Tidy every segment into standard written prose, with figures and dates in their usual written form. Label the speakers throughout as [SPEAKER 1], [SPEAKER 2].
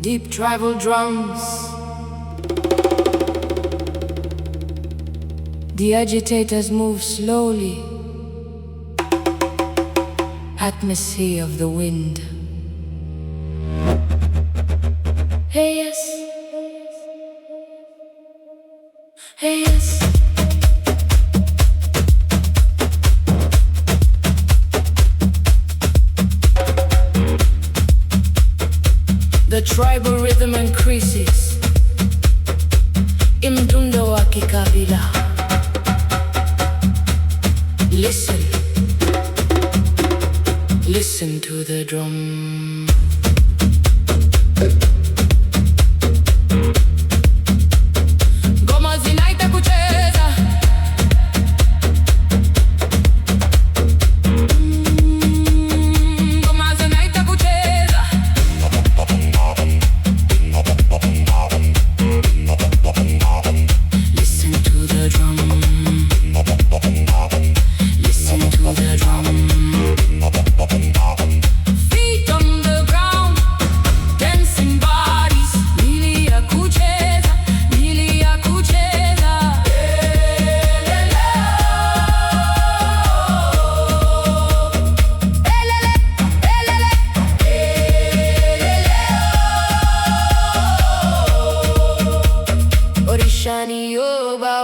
[SPEAKER 1] Deep tribal drums. The agitators move slowly. Atmosphere of the wind. Hey yes. Hey yes. The tribal rhythm increases. Imdundo wa kikabila. Listen. Listen to the drum. Ngoma zinaita kucheza. Ngoma zinaita kucheza. Listen to the drum. Listen to the drum. Feet on the ground, dancing bodies. Mili ya kucheza, mili ya kucheza. Elele, elele, elele. Orishani Yoruba.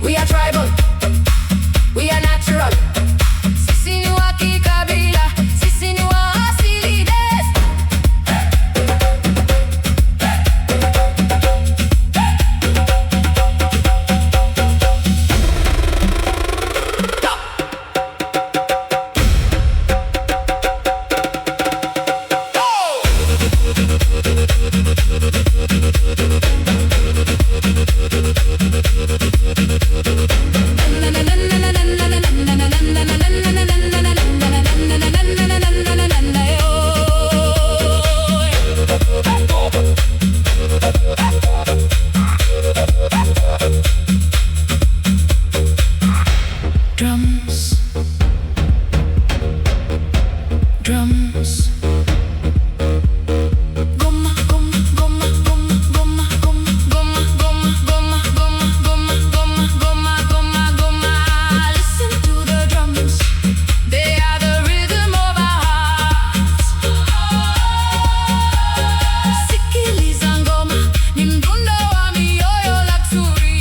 [SPEAKER 1] We are tribal, we are natural. Sisi ni wa kikabila, sisi ni wa asili des. Stop. Drums, drums. Goma, goma, goma, goma, goma, goma, goma, goma, goma, goma, goma, goma, goma, goma. Listen to the drums. They are the rhythm of our hearts. Sikiliza ngoma, ni mdundo wa mioyo luxury.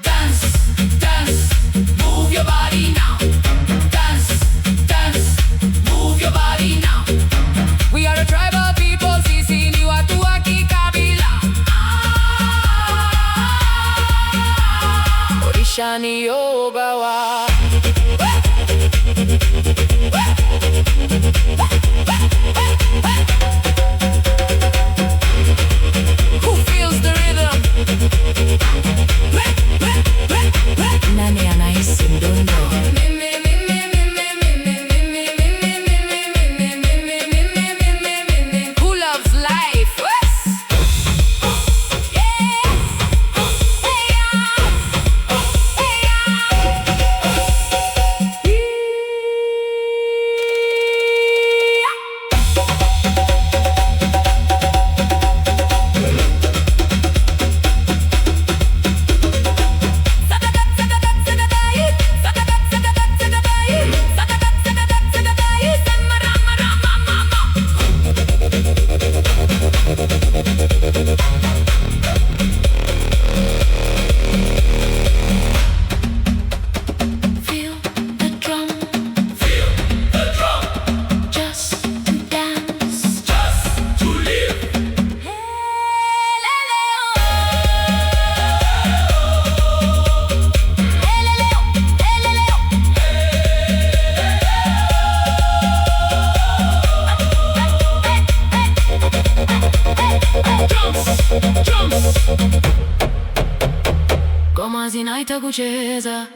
[SPEAKER 1] Dance, dance, move your body now. Dance, dance, move your body now. We are a tribal people, sisi ni watu wa kikabila. Orishani Yoruba wa. Who feels the rhythm? Nani anahisi mdundo? Who loves life? Feel the drum. Feel the drum. Just to dance. Just to live. Drums. Ngoma zinaita kucheza.